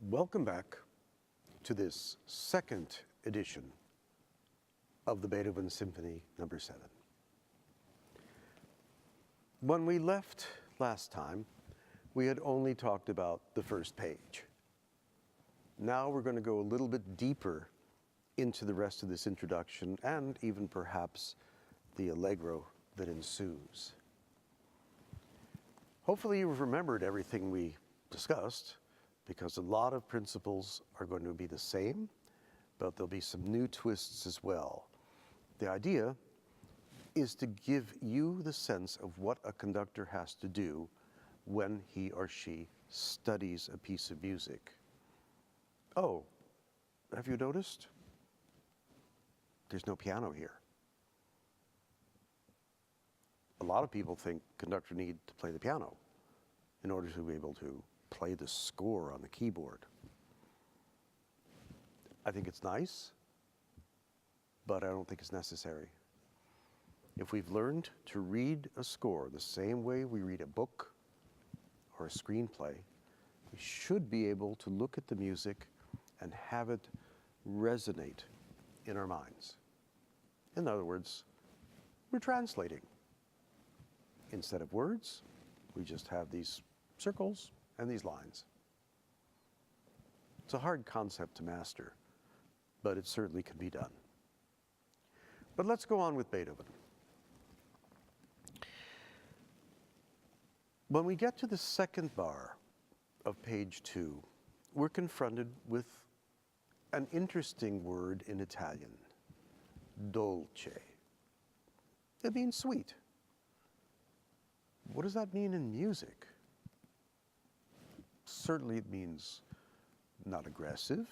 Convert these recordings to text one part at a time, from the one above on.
Welcome back to this second edition of the Beethoven Symphony No. 7. When we left last time, we had only talked about the first page. Now we're going to go a little bit deeper into the rest of this introduction and even perhaps the allegro that ensues. Hopefully you've remembered everything we discussed, because a lot of principles are going to be the same, but there'll be some new twists as well. The idea is to give you the sense of what a conductor has to do when he or she studies a piece of music. Oh, have you noticed? There's no piano here. A lot of people think conductor need to play the piano in order to be able to play the score on the keyboard. I think it's nice, but I don't think it's necessary. If we've learned to read a score the same way we read a book or a screenplay, we should be able to look at the music and have it resonate in our minds. In other words, we're translating. Instead of words, we just have these circles and these lines. It's a hard concept to master, but it certainly can be done. But let's go on with Beethoven. When we get to the second bar of page 2, we're confronted with an interesting word in Italian, dolce. It means sweet. What does that mean in music? Certainly it means not aggressive.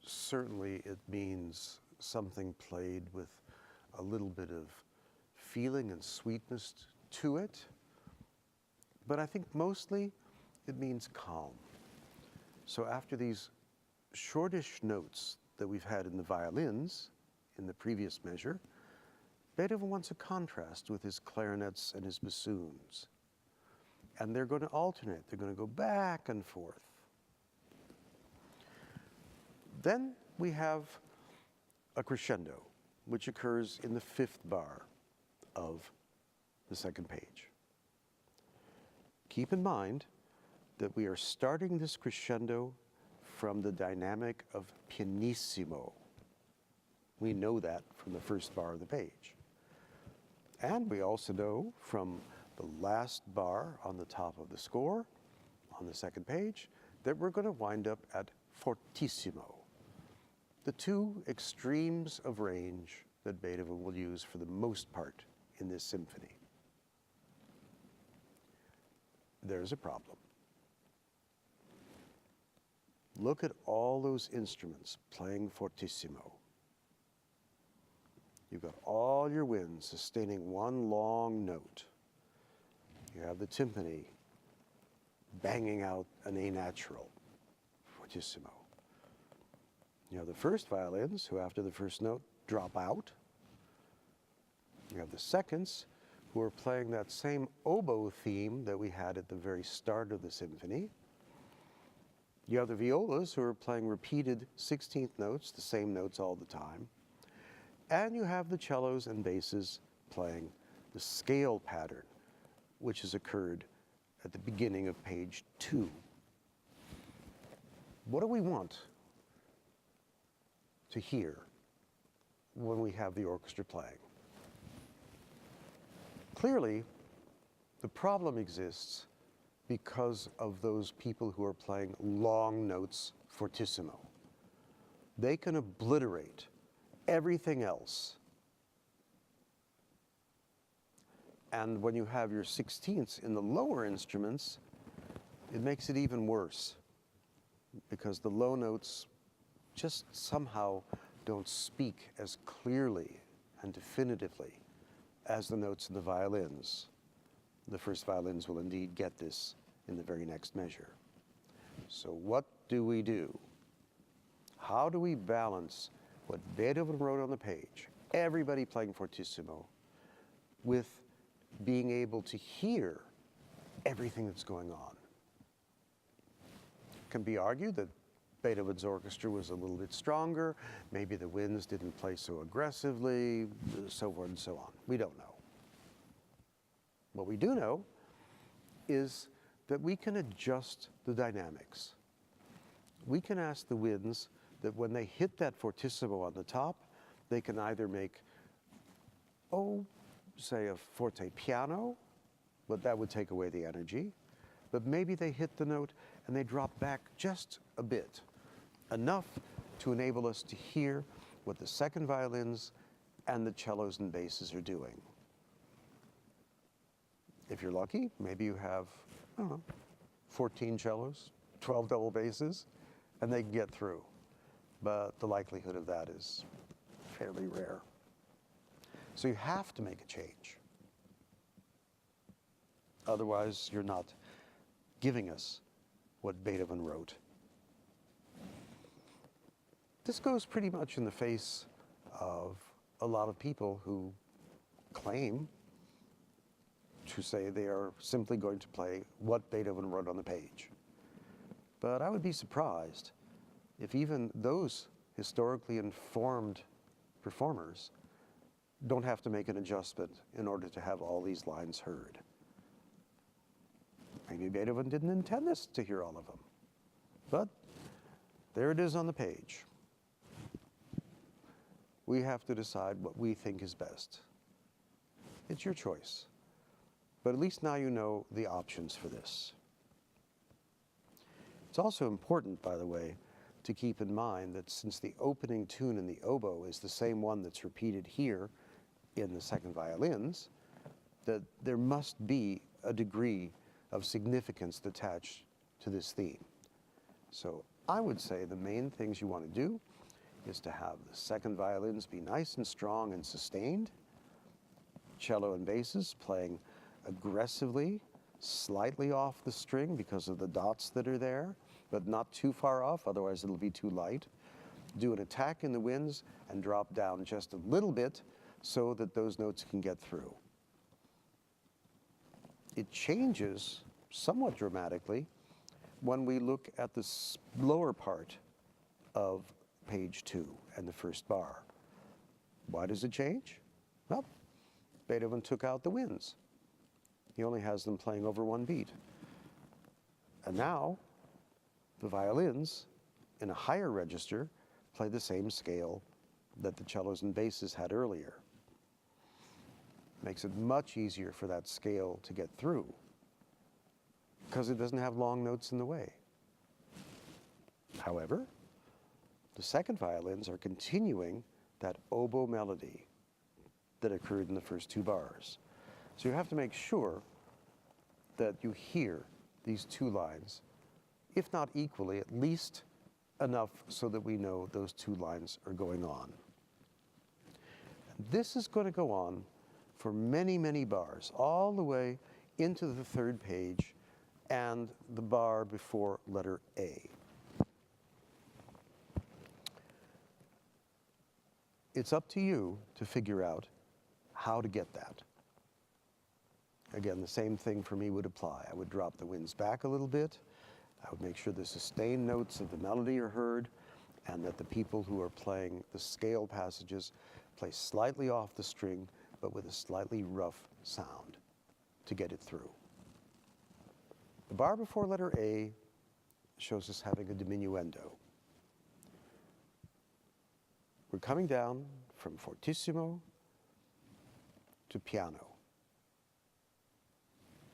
Certainly it means something played with a little bit of feeling and sweetness to it. But I think mostly it means calm. So after these shortish notes that we've had in the violins in the previous measure, Beethoven wants a contrast with his clarinets and his bassoons. And they're going to alternate. They're going to go back and forth. Then we have a crescendo, which occurs in the 5th bar of the second page. Keep in mind that we are starting this crescendo from the dynamic of pianissimo. We know that from the 1st bar of the page. And we also know from the last bar on the top of the score, on the 2nd page, that we're going to wind up at Fortissimo, the two extremes of range that Beethoven will use for the most part in this symphony. There's a problem. Look at all those instruments playing Fortissimo. You've got all your winds sustaining one long note. You have the timpani banging out an A natural, Fortissimo. You have the first violins, who after the first note drop out. You have the seconds, who are playing that same oboe theme that we had at the very start of the symphony. You have the violas, who are playing repeated 16th notes, the same notes all the time. And you have the cellos and basses playing the scale pattern, which has occurred at the beginning of page 2. What do we want to hear when we have the orchestra playing? Clearly, the problem exists because of those people who are playing long notes fortissimo. They can obliterate everything else. And when you have your 16ths in the lower instruments, it makes it even worse, because the low notes just somehow don't speak as clearly and definitively as the notes in the violins. The first violins will indeed get this in the very next measure. So what do? How do we balance what Beethoven wrote on the page, everybody playing fortissimo, with being able to hear everything that's going on? can be argued that Beethoven's orchestra was a little bit stronger. Maybe the winds didn't play so aggressively, so forth and so on. We don't know. What we do know is that we can adjust the dynamics. We can ask the winds that when they hit that fortissimo on the top, they can either make, say a forte piano, but that would take away the energy. But maybe they hit the note and they drop back just a bit, enough to enable us to hear what the second violins and the cellos and basses are doing. If you're lucky, maybe you have, I don't know, 14 cellos, 12 double basses, and they can get through. But the likelihood of that is fairly rare. So you have to make a change. Otherwise, you're not giving us what Beethoven wrote. This goes pretty much in the face of a lot of people who claim to say they are simply going to play what Beethoven wrote on the page. But I would be surprised if even those historically informed performers don't have to make an adjustment in order to have all these lines heard. Maybe Beethoven didn't intend us to hear all of them, but there it is on the page. We have to decide what we think is best. It's your choice, but at least now you know the options for this. It's also important, by the way, to keep in mind that since the opening tune in the oboe is the same one that's repeated here in the second violins, that there must be a degree of significance attached to this theme. So I would say the main things you want to do is to have the second violins be nice and strong and sustained, cello and basses playing aggressively, slightly off the string because of the dots that are there, but not too far off, otherwise it'll be too light. Do an attack in the winds and drop down just a little bit so that those notes can get through. It changes somewhat dramatically when we look at the lower part of page 2 and the first bar. Why does it change? Well, Beethoven took out the winds. He only has them playing over one beat. And now, the violins, in a higher register, play the same scale that the cellos and basses had earlier. Makes it much easier for that scale to get through, because it doesn't have long notes in the way. However, the second violins are continuing that oboe melody that occurred in the first two bars. So you have to make sure that you hear these two lines, if not equally, at least enough so that we know those two lines are going on. This is going to go on for many, many bars, all the way into the third page and the bar before letter A. It's up to you to figure out how to get that. Again, the same thing for me would apply. I would drop the winds back a little bit. I would make sure the sustained notes of the melody are heard, and that the people who are playing the scale passages play slightly off the string, but with a slightly rough sound to get it through. The bar before letter A shows us having a diminuendo. We're coming down from fortissimo to piano.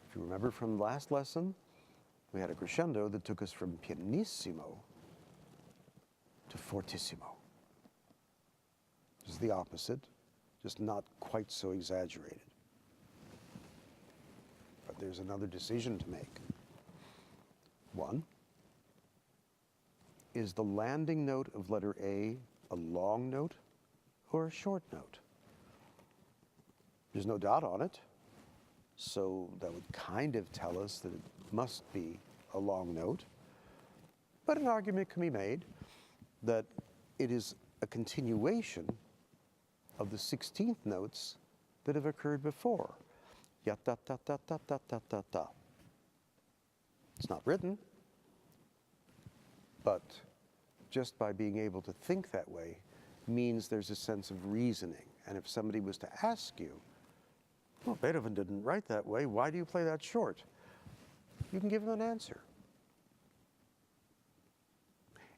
If you remember from the last lesson, we had a crescendo that took us from pianissimo to fortissimo. This is the opposite, just not quite so exaggerated. But there's another decision to make. One, is the landing note of letter A a long note or a short note? There's no dot on it, so that would kind of tell us that it must be a long note. But an argument can be made that it is a continuation of the 16th notes that have occurred before. Ya ta ta ta ta ta ta ta ta. It's not written, but just by being able to think that way means there's a sense of reasoning. And if somebody was to ask you, well, Beethoven didn't write that way, why do you play that short? You can give them an answer.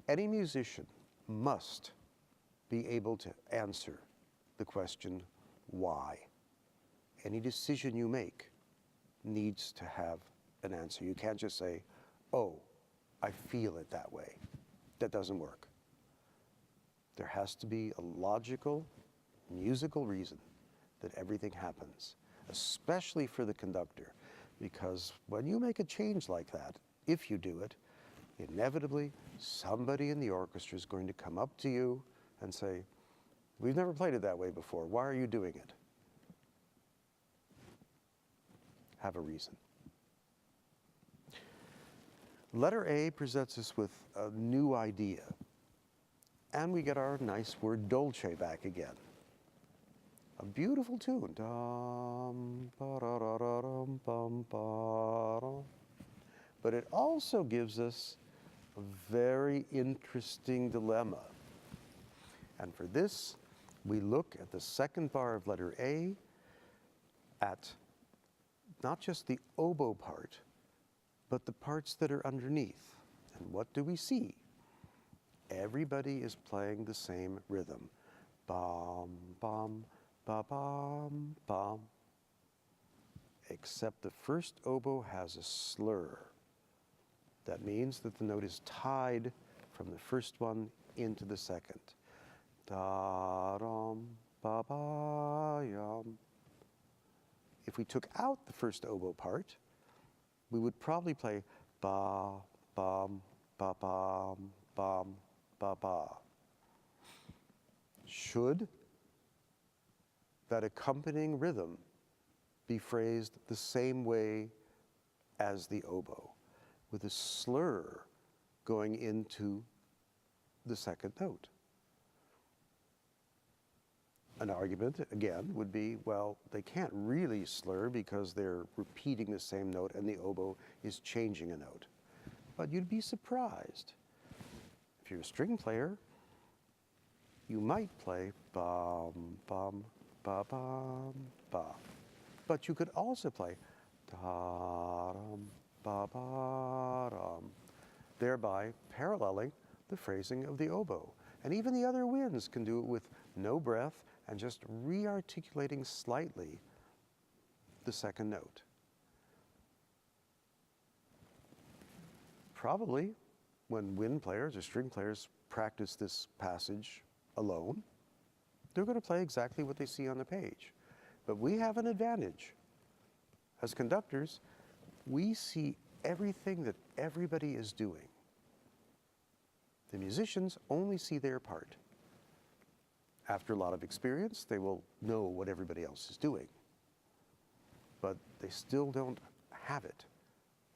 Any musician must be able to answer the question, why? Any decision you make needs to have an answer. You can't just say, oh, I feel it that way. That doesn't work. There has to be a logical, musical reason that everything happens, especially for the conductor, because when you make a change like that, if you do it, inevitably somebody in the orchestra is going to come up to you and say, we've never played it that way before. Why are you doing it? Have a reason. Letter A presents us with a new idea. And we get our nice word Dolce back again. A beautiful tune. But it also gives us a very interesting dilemma. And for this, we look at the second bar of letter A at not just the oboe part, but the parts that are underneath. And what do we see? Everybody is playing the same rhythm. Bum, bum, ba, bum, bum. Except the first oboe has a slur. That means that the note is tied from the first one into the second. Da-dum, ba-ba-yum. If we took out the first oboe part, we would probably play ba, bum, ba, bum, bum, ba, ba. Should that accompanying rhythm be phrased the same way as the oboe, with a slur going into the second note? An argument, again, would be, well, they can't really slur because they're repeating the same note and the oboe is changing a note. But you'd be surprised. If you're a string player, you might play bum, bum, ba, bum, ba. But you could also play da-dum, ba, ba, dum, thereby paralleling the phrasing of the oboe. And even the other winds can do it with no breath and just re-articulating slightly the second note. Probably when wind players or string players practice this passage alone, they're going to play exactly what they see on the page. But we have an advantage. As conductors, we see everything that everybody is doing. The musicians only see their part. After a lot of experience, they will know what everybody else is doing. But they still don't have it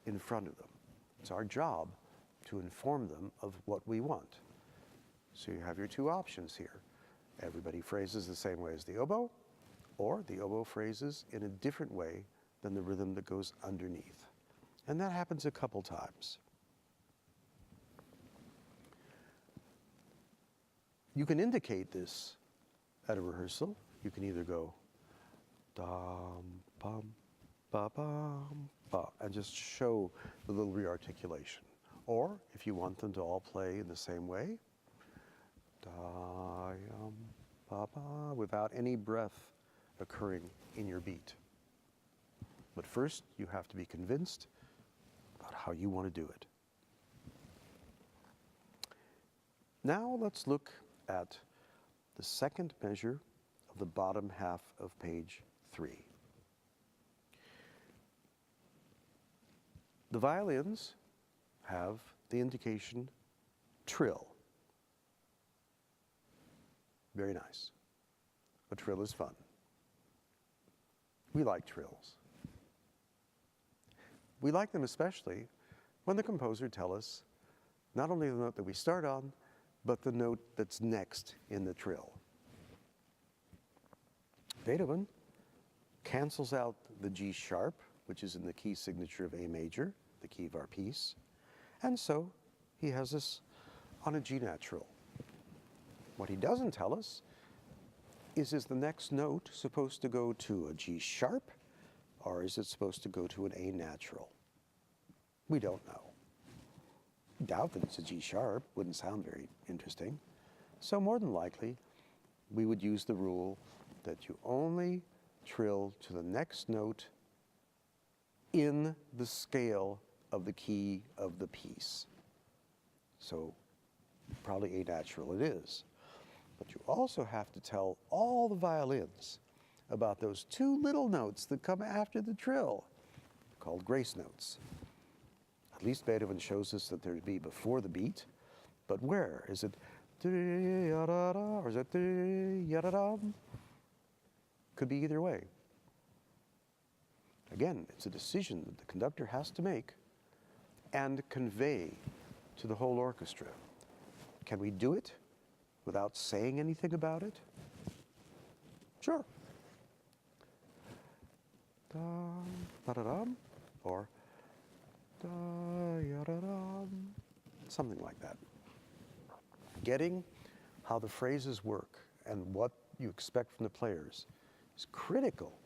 in front of them. It's our job to inform them of what we want. So you have your two options here. Everybody phrases the same way as the oboe, or the oboe phrases in a different way than the rhythm that goes underneath. And that happens a couple times. You can indicate this at a rehearsal. You can either go dum, bum, ba, bum, ba, and just show the little rearticulation. Or if you want them to all play in the same way, da, yum, ba, ba, without any breath occurring in your beat. But first, you have to be convinced about how you want to do it. Now let's look at the second measure of the bottom half of page 3. The violins have the indication trill. Very nice. A trill is fun. We like trills. We like them especially when the composer tells us not only the note that we start on, but the note that's next in the trill. Beethoven cancels out the G sharp, which is in the key signature of A major, the key of our piece, and so he has us on a G natural. What he doesn't tell us is the next note supposed to go to a G sharp, or is it supposed to go to an A natural? We don't know. Doubt that it's a G sharp, wouldn't sound very interesting. So more than likely, we would use the rule that you only trill to the next note in the scale of the key of the piece. So probably A natural it is. But you also have to tell all the violins about those two little notes that come after the trill, called grace notes. At least Beethoven shows us that they're to be before the beat, but where? Is it or is it could be either way. Again, it's a decision that the conductor has to make and convey to the whole orchestra. Can we do it without saying anything about it? Sure. Da-da-dum, or da-ya-da-dum, something like that. Getting how the phrases work and what you expect from the players is critical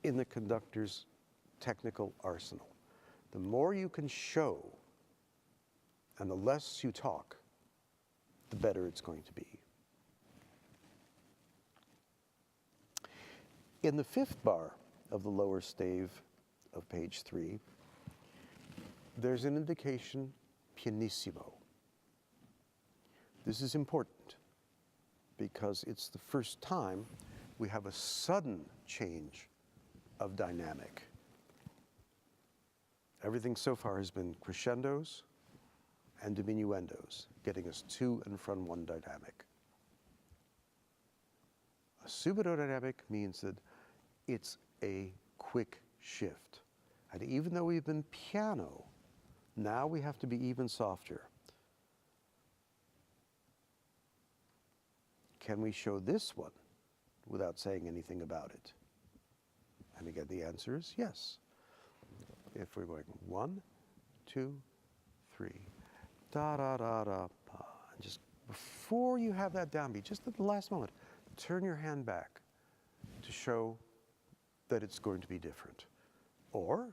in the conductor's technical arsenal. The more you can show and the less you talk, the better it's going to be. In the fifth bar of the lower stave of page 3, there's an indication pianissimo. This is important because it's the first time we have a sudden change of dynamic. Everything so far has been crescendos and diminuendos, getting us to and from one dynamic. A subito dynamic means that it's a quick shift. And even though we've been piano, now we have to be even softer. Can we show this one without saying anything about it? And again, the answer is yes. If we're going 1, 2, 3, da da da da, pa. And just before you have that downbeat, just at the last moment, turn your hand back to show that it's going to be different. Or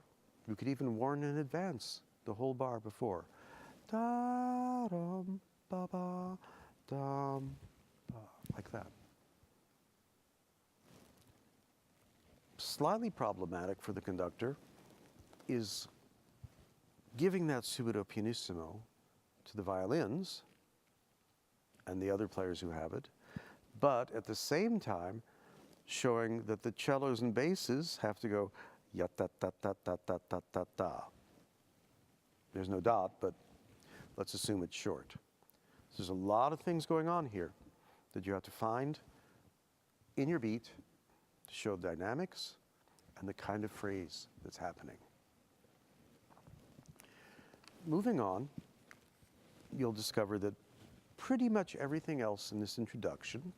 you could even warn in advance the whole bar before. Da dum ba ba dum ba, like that. Slightly problematic for the conductor is giving that subito pianissimo to the violins and the other players who have it, but at the same time showing that the cellos and basses have to go ya ta ta ta ta ta ta ta ta. There's no dot, but let's assume it's short. So there's a lot of things going on here that you have to find in your beat to show dynamics and the kind of phrase that's happening. Moving on, you'll discover that pretty much everything else in this introduction,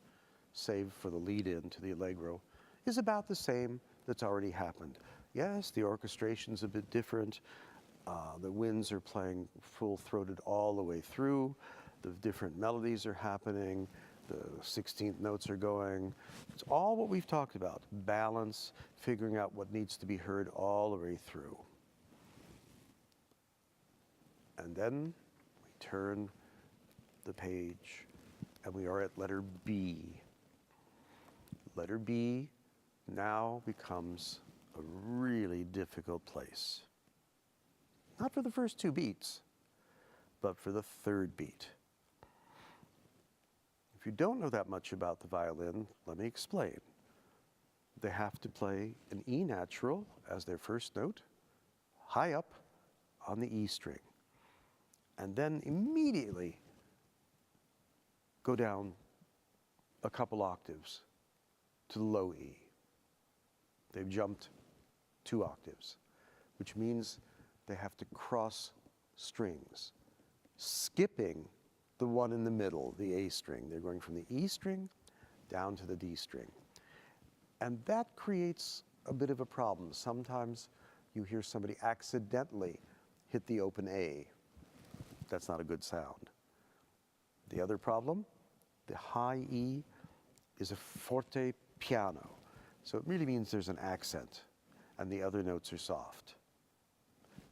save for the lead-in to the allegro, is about the same that's already happened. Yes, the orchestration's a bit different. The winds are playing full-throated all the way through. The different melodies are happening. The 16th notes are going. It's all what we've talked about. Balance, figuring out what needs to be heard all the way through. And then we turn the page and we are at letter B. Letter B now becomes a really difficult place. Not for the first two beats, but for the third beat. If you don't know that much about the violin, let me explain. They have to play an E natural as their first note, high up on the E string, and then immediately go down a couple octaves to the low E. They've jumped 2 octaves, which means they have to cross strings, skipping the one in the middle, the A string. They're going from the E string down to the D string. And that creates a bit of a problem. Sometimes you hear somebody accidentally hit the open A. That's not a good sound. The other problem, the high E is a forte piano. So it really means there's an accent and the other notes are soft.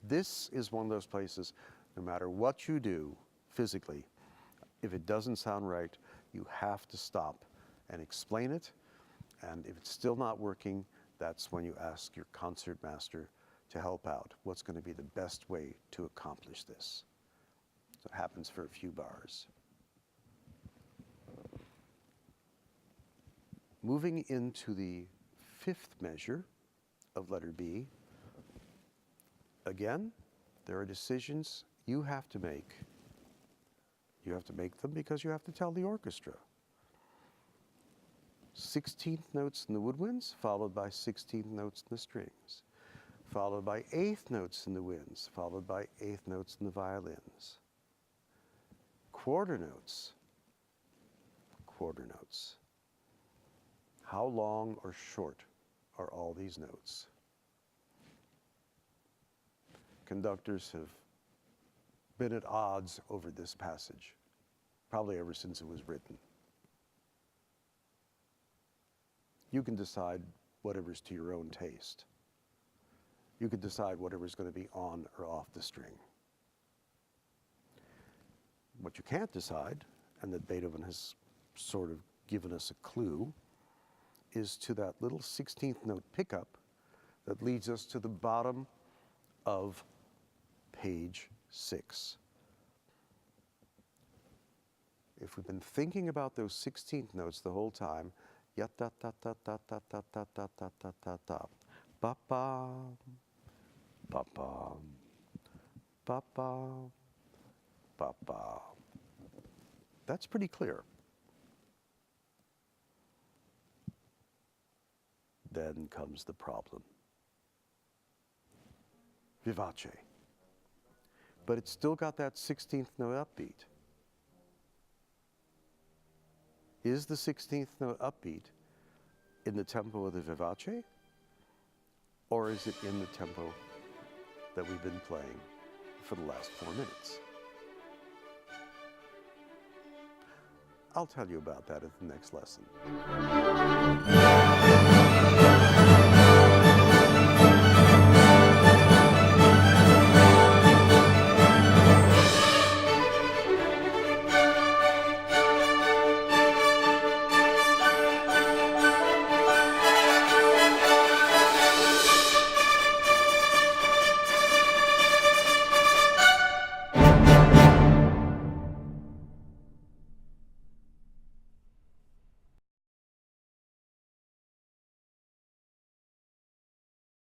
This is one of those places, no matter what you do physically, if it doesn't sound right, you have to stop and explain it. And if it's still not working, that's when you ask your concert master to help out. What's going to be the best way to accomplish this? So it happens for a few bars. Moving into the fifth measure of letter B, again, there are decisions you have to make. You have to make them because you have to tell the orchestra. 16th notes in the woodwinds, followed by 16th notes in the strings, followed by 8th notes in the winds, followed by 8th notes in the violins. Quarter notes, quarter notes. How long or short are all these notes? Conductors have been at odds over this passage, probably ever since it was written. You can decide whatever's to your own taste. You can decide whatever's going to be on or off the string. What you can't decide, and that Beethoven has sort of given us a clue, is to that little 16th note pickup that leads us to the bottom of page 6. If we've been thinking about those 16th notes the whole time, ya ta ta ta ta ta ta ta ta ta ta ta ta, ba ba, ba ba, ba ba, ba ba. That's pretty clear. Then comes the problem. Vivace. But it's still got that 16th note upbeat. Is the 16th note upbeat in the tempo of the vivace? Or is it in the tempo that we've been playing for the last 4 minutes? I'll tell you about that at the next lesson.